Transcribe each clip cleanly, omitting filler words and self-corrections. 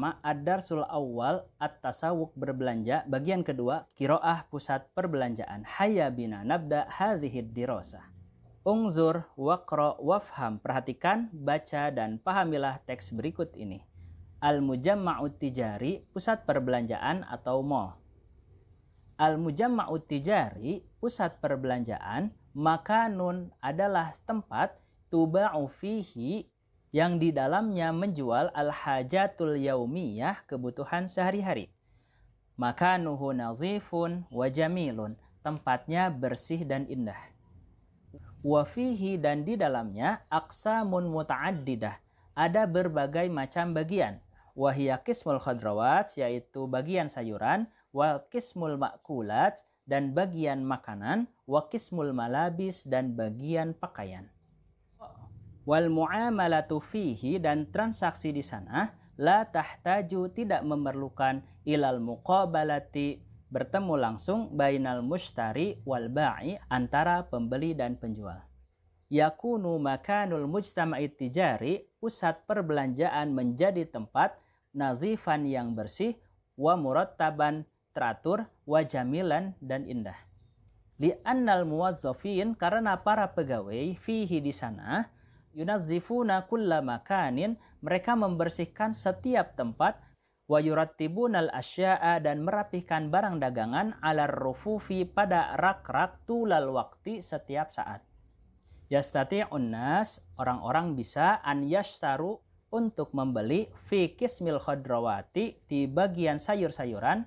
Ad-Darsul Awal At-Tasawuk berbelanja. Bagian kedua, Qiraah pusat perbelanjaan. Hayya bina nabda hadhihid dirasah. Ungzur waqra wafham. Perhatikan, baca dan pahamilah teks berikut ini. Al-Mujamma'ut Tijari, pusat perbelanjaan atau mall. Al-Mujamma'ut Tijari, pusat perbelanjaan, makanun adalah tempat tuba'u fihi yang di dalamnya menjual al-hajatul yaumiyah, kebutuhan sehari-hari. Makanuhu nazifun wa jamilun, tempatnya bersih dan indah. Wa fihi, dan di dalamnya aqsamun muta'addidah, ada berbagai macam bagian. Wa hiya qismul khadrawat, yaitu bagian sayuran, wa qismul ma'kulat, dan bagian makanan, wa qismul malabis, dan bagian pakaian. Wal muamalatu fihi, dan transaksi di sana, la tahtaju, tidak memerlukan, ilal muqabalati, bertemu langsung, bainal mushtari wal ba'i, antara pembeli dan penjual. Yakunu makanul mujtama'it tijari, pusat perbelanjaan menjadi tempat nazifan yang bersih, wa murattaban, teratur, wa jamilan, dan indah. Li'annal muwazzafin, karena para pegawai, fihi di sana, yunazzifuna kulla makanin, mereka membersihkan setiap tempat, wa yurattibunal asya'a, dan merapihkan barang dagangan, alar rufufi, pada rak-rak, tulal waktu, setiap saat. Yastati'un nas, orang-orang bisa, an yashtaru, untuk membeli, fi kismil khadrawati, di bagian sayur-sayuran,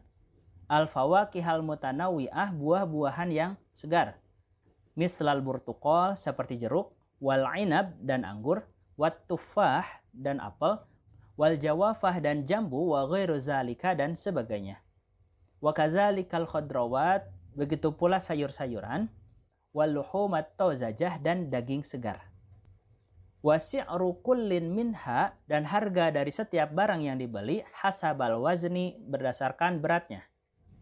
al-fawakihal mutanawwi'ah, buah-buahan yang segar. Mislal burtuqal, seperti jeruk, wal inab, dan anggur, wat tufah, dan apel, wal jawafah, dan jambu, wa ghairu zalika, dan sebagainya. Wa kadzalikal khadrawat, begitu pula sayur-sayuran, wal luhumat tazajah, dan daging segar. Wa si'ru kullin minha, dan harga dari setiap barang yang dibeli, hasabal wazni, berdasarkan beratnya.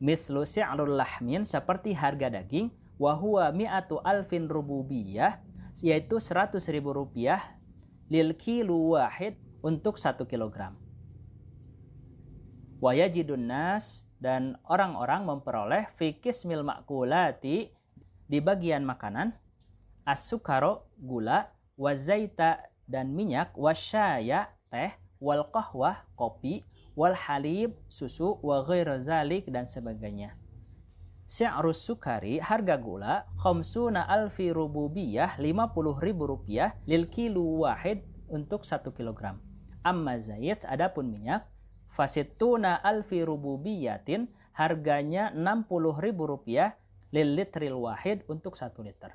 Mislu si'rul lahmin, seperti harga daging, wa huwa mi'atu alfin rububiyah, yaitu 100.000 rupiah, lil kilu wahid, untuk 1 kilogram. Wa yajidun nas, dan orang-orang memperoleh, fi kismil ma'kulati, di bagian makanan, as-sukaro, gula, wa zaita, dan minyak, wa syaya, teh, wal qahwah, kopi, wal halib, susu, wa ghairu zalik, dan sebagainya. Si'rus sukari, harga gula, khamsuna alfi rububiyah, 50.000 rupiah, lil kilu wahid, untuk 1 kilogram. Amma zait, adapun minyak, fasittuna alfi rububiyatin, harganya 60.000 rupiah, lil litril wahid, untuk 1 liter.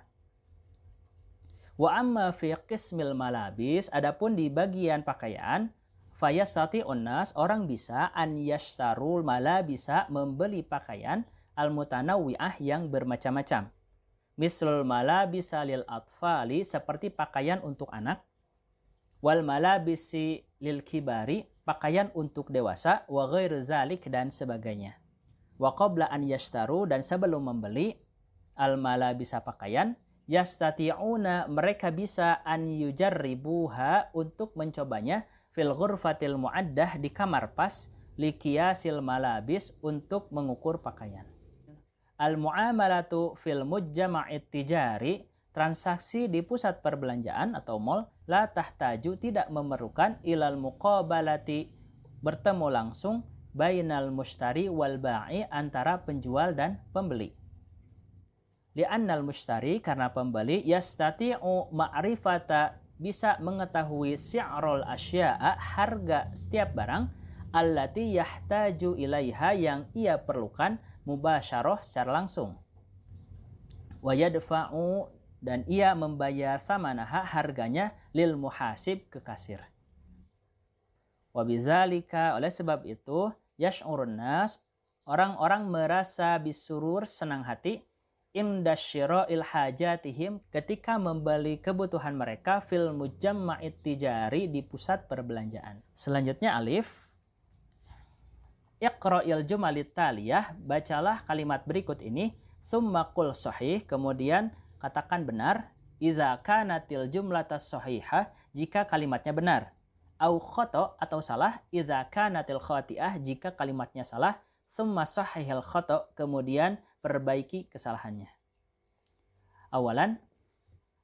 Wa amma fi qismil malabis, adapun di bagian pakaian, fayastati'un nas, orang bisa, an yashtarul malabisa, membeli pakaian, al-mutanawwi'ah, yang bermacam-macam. Mislul malabisa lil atfali, seperti pakaian untuk anak, wal malabisi lil kibari, pakaian untuk dewasa, wa ghairu zalik, dan sebagainya. Wa qabla an yashtaru, dan sebelum membeli al malabisa pakaian, yastati'una, mereka bisa, an yujarribuha, untuk mencobanya, fil ghurfatil mu'addah, di kamar pas, liqiyasil malabis, untuk mengukur pakaian. Al-mu'amalatu fil mujjama'it tijari, transaksi di pusat perbelanjaan atau mall, la tahtaju, tidak memerlukan, ilal muqabalati, bertemu langsung, bainal mushtari wal ba'i, antara penjual dan pembeli. Li'annal mushtari, karena pembeli, yastati'u ma'rifata, bisa mengetahui si'rul asya'a, harga setiap barang, allati yahtaju ilaiha, yang ia perlukan, mubasyarah, secara langsung. Wa yadfa'u, dan ia membayar samanaha, harganya, lil muhasib, ke kasir. Wa bizalika, oleh sebab itu, yash'urun nas, orang-orang merasa bisurur, senang hati, indasyira'il hajatihim, ketika membeli kebutuhan mereka, fil mujamma'it tijari, di pusat perbelanjaan. Selanjutnya alif. Iqra'il jumalit taliyah, bacalah kalimat berikut ini, summa qul sahih, kemudian katakan benar, idza kanatil jumlatas sahihah, jika kalimatnya benar. au khoto atau salah, idza kanatil khati'ah jika kalimatnya salah, tsumma sahihil khoto kemudian perbaiki kesalahannya. Awalan,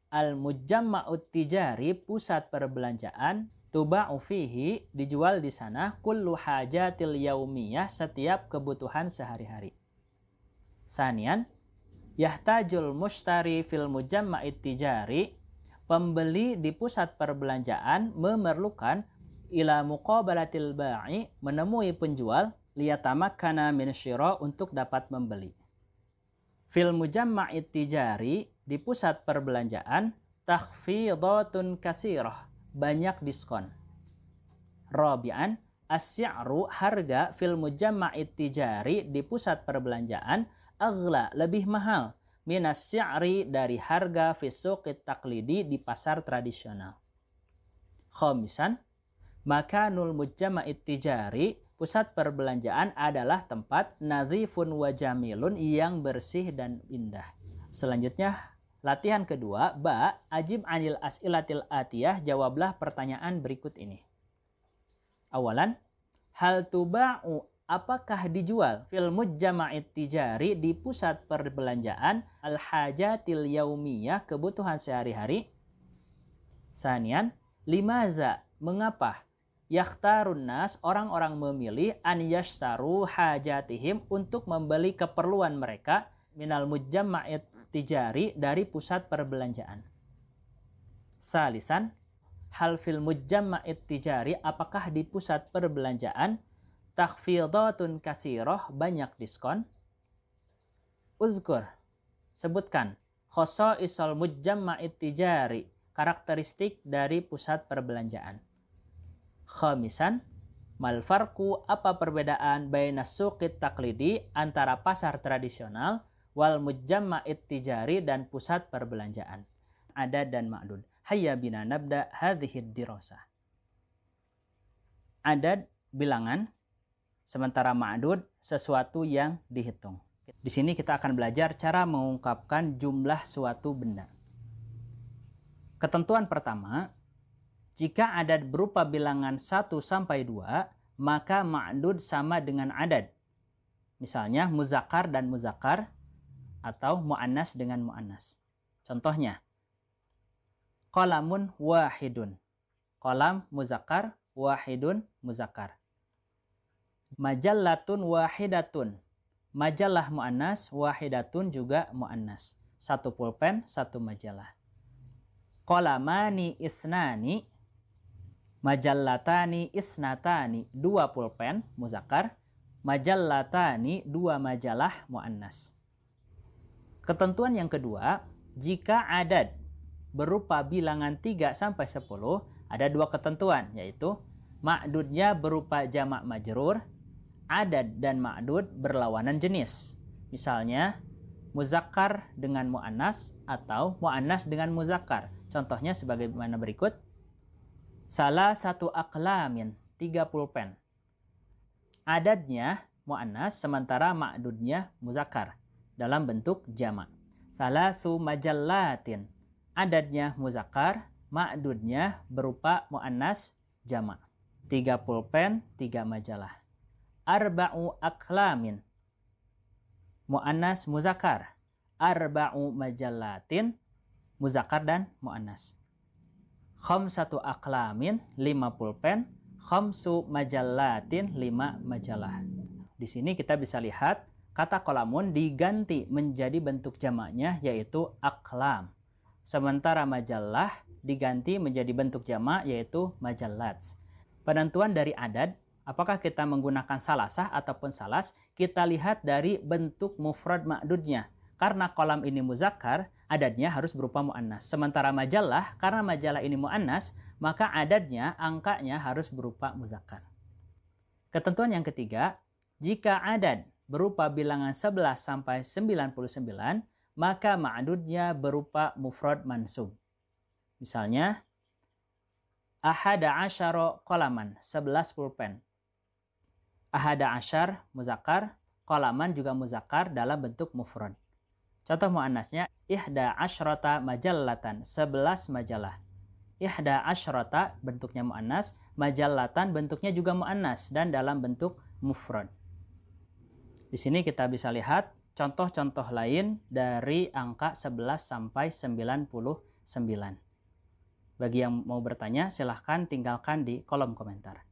al-mujamma'ut tijari pusat perbelanjaan, tuba'u fihi dijual di sana kullu hajatil yaumiyah setiap kebutuhan sehari-hari. Sanian, yahtajul mushtari fil mujamma'it tijari pembeli di pusat perbelanjaan memerlukan ila muqabalatil ba'i menemui penjual liyatamakkana min syira untuk dapat membeli. Fil mujamma'it tijari di pusat perbelanjaan takhfidatun katsirah banyak diskon. Rabi'an as-si'ru harga fil mujamma'it tijari di pusat perbelanjaan aghla lebih mahal minas si'ri dari harga fi suqit taqlidi di pasar tradisional. Khamisan makanul mujamma'it tijari pusat perbelanjaan adalah tempat nadhifun wa jamilun yang bersih dan indah. Selanjutnya latihan kedua, ba, ajib anil as'ilatil atiyah, jawablah pertanyaan berikut ini. Awalan, hal tuba'u, apakah dijual fil mujjamma'it tijari di pusat perbelanjaan al-hajatil yaumiyah, kebutuhan sehari-hari? Sanian, limaza, mengapa? Yakhtarun nas, orang-orang memilih an yashtaru hajatihim untuk membeli keperluan mereka minal mujjamma'it tijari dari pusat perbelanjaan. Salisan, hal fil mujjamma'it tijari apakah di pusat perbelanjaan takhfidatun katsirah banyak diskon? Uzkur, sebutkan khosa'isal mujjamma'it tijari karakteristik dari pusat perbelanjaan. Khamisan, mal farqu apa perbedaan baina suqit taqlidi antara pasar tradisional wal mujamma'it tijari dan pusat perbelanjaan. Adad dan ma'dud. Hayya bina nabda hadhihid dirasah. Adad bilangan, sementara ma'dud sesuatu yang dihitung. Di sini kita akan belajar cara mengungkapkan jumlah suatu benda. Ketentuan pertama, jika adad berupa bilangan 1 sampai 2, maka ma'dud sama dengan adad. Misalnya muzakkar dan muzakkar atau mu'annas dengan mu'annas. Contohnya, qalamun wahidun. Qalam muzakkar, wahidun muzakkar. Majallatun wahidatun. Majalah mu'annas, wahidatun juga mu'annas. Satu pulpen, satu majalah. Qalamani isnani. Majallatani isnatani, 2 pulpen muzakkar, majallatani 2 majalah muannas. Ketentuan yang kedua, jika adad berupa bilangan 3 sampai 10, ada 2 ketentuan, yaitu ma'dudnya berupa jamak majrur, adad dan ma'dud berlawanan jenis. Misalnya muzakkar dengan muannas atau muannas dengan muzakkar. Contohnya sebagaimana berikut. Salah satu aqlamin, 3 pulpen. Adadnya mu'annas, sementara ma'dudnya muzakkar dalam bentuk jamak. Salasu majallatin, adadnya muzakkar, ma'dudnya berupa mu'annas jamak. 3 pulpen, 3 majalah. Arba'u aqlamin, mu'annas muzakkar. Arba'u majallatin, muzakkar dan mu'annas. Khamsatu aqlamin, 5 pulpen, khamsu majallatin, 5 majalah. Di sini kita bisa lihat kata qalamun diganti menjadi bentuk jamaknya yaitu aqlam. Sementara majalah diganti menjadi bentuk jamak yaitu majallat. Penentuan dari adad, apakah kita menggunakan salasah ataupun salas, kita lihat dari bentuk mufrad ma'dudnya. Karena kolam ini muzakkar, adadnya harus berupa mu'annas. Sementara majalah, karena majalah ini mu'annas, maka adadnya, angkanya harus berupa muzakkar. Ketentuan yang ketiga, jika adad berupa bilangan 11 sampai 99, maka ma'dudnya berupa mufrad mansub. Misalnya, ahada asyara qalaman, 11 pulpen. Ahada asyar muzakkar, qalaman juga muzakkar dalam bentuk mufrad. Contoh muannasnya ihda asyrata majallatan, 11 majalah. ihda asyrata bentuknya muannas, majallatan bentuknya juga muannas dan dalam bentuk mufrad. Di sini kita bisa lihat contoh-contoh lain dari angka 11 sampai 99. Bagi yang mau bertanya, silahkan tinggalkan di kolom komentar.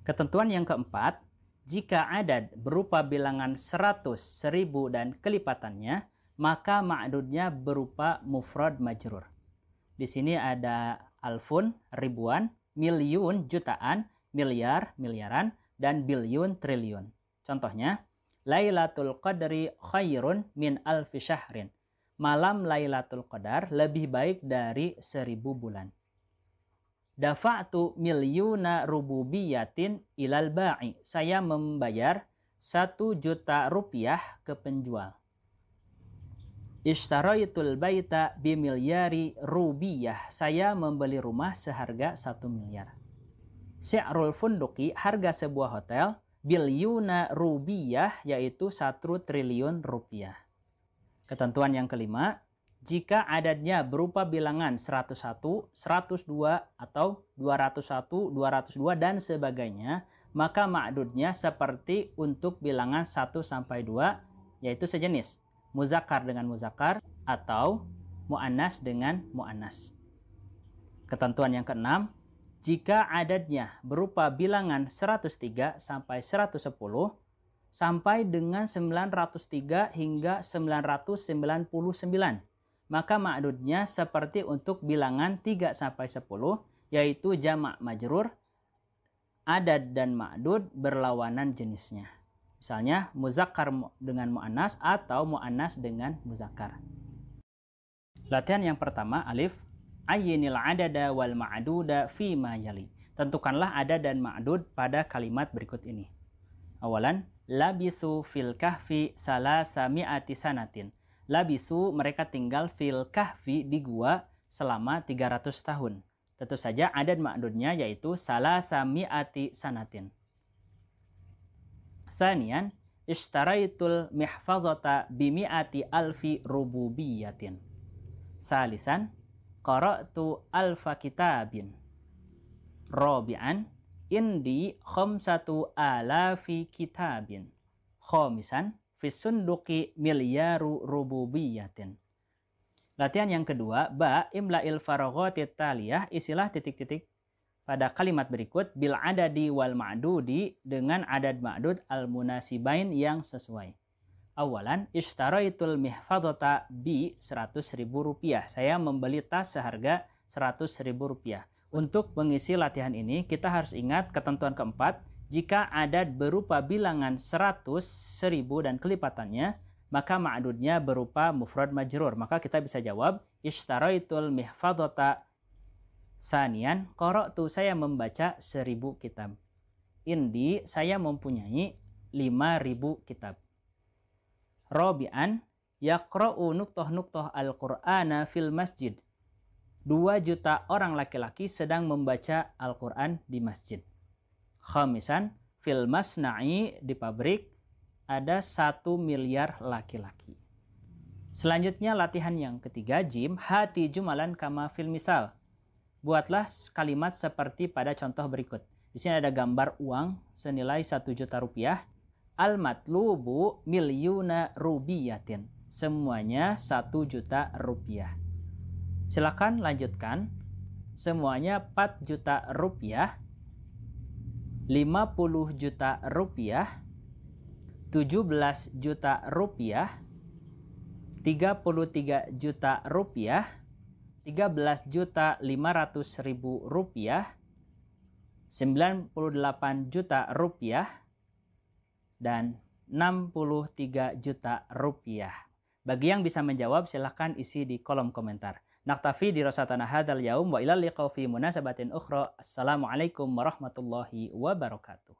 Ketentuan yang keempat, jika adad berupa bilangan 100, 1000, dan kelipatannya, maka ma'dudnya berupa mufrad majrur. Di sini ada alfun, ribuan, milyun, jutaan, miliar, miliaran, dan bilyun, triliun. Contohnya, Lailatul Qadri khairun min alfi syahrin. Malam Lailatul Qadar lebih baik dari 1000 bulan. Dafa'tu milyuna rububiyatin ilal ba'i. Saya membayar 1 juta rupiah ke penjual. Ishtaraitul baita bimilyari rubiyah. Saya membeli rumah seharga 1 miliar. Si'rul funduki, harga sebuah hotel, bilyuna rubiyah, yaitu 1 triliun rupiah. Ketentuan yang kelima, jika adadnya berupa bilangan 101, 102, atau 201, 202, dan sebagainya, maka ma'dudnya seperti untuk bilangan 1 sampai 2, yaitu sejenis. Muzakkar dengan muzakkar, atau mu'annas dengan mu'annas. Ketentuan yang keenam, jika adadnya berupa bilangan 103 sampai 110, sampai dengan 903 hingga 999, maka ma'dudnya seperti untuk bilangan 3 sampai 10, yaitu jamak majrur, adad dan ma'dud berlawanan jenisnya. Misalnya muzakkar dengan mu'annas atau mu'annas dengan muzakkar. Latihan yang pertama, alif, ayyinil adada wal ma'duda fi ma yali. Tentukanlah adad dan ma'dud pada kalimat berikut ini. Awalan, labisu fil kahfi salasami'ati sanatin. Labisu, mereka tinggal fil kahfi, di gua, selama 300 tahun. Tentu saja adad ma'dudnya yaitu salasami'ati sanatin. Sanian, ishtaraitul mihfazata bimi'ati alfi rububiyatin. Salisan, qara'tu alfa kitabin. Rabi'an, indi khamsatu alafi kitabin. Khamisan, fisunduki milyaru rububiyatin. Latihan yang kedua, ba imla'il faraghatit taliyah, isilah titik-titik pada kalimat berikut bil adadi wal ma'dudi, dengan adad ma'dud al munasibain yang sesuai. Awalan, ishtaraitul mihfadhata bi 100.000 rupiah. Saya membeli tas seharga 100.000 rupiah. Untuk mengisi latihan ini, kita harus ingat ketentuan keempat, jika adad berupa bilangan 100, 1000, dan kelipatannya, maka ma'dudnya berupa mufrad majrur. Maka kita bisa jawab, ishtaraitul mihfadhata. Sanian, qara'tu, saya membaca 1000 kitab. Indi, saya mempunyai 5000 kitab. Rabi'an, yaqra'u nuktoh-nuktoh al-Qur'ana fil masjid. 2 juta orang laki-laki sedang membaca Al-Quran di masjid. Khamisan, fil masna'i, di pabrik, ada 1 miliar laki-laki. Selanjutnya latihan yang ketiga, jim, hati jumalan kama fil misal. Buatlah kalimat seperti pada contoh berikut. Di sini ada gambar uang senilai 1 juta rupiah. Al-matlubu milyuna rubiyatin. Semuanya 1 juta rupiah. Silakan lanjutkan. Semuanya 4 juta rupiah, 50 juta rupiah, 17 juta rupiah, 33 juta rupiah, 13 juta 500 ribu rupiah, 98 juta rupiah, dan 63 juta rupiah. Bagi yang bisa menjawab, silahkan isi di kolom komentar. Naktafi dirasatana hadzal yaum wa ilal liqa fi munasabatin ukhra. Assalamualaikum warahmatullahi wabarakatuh.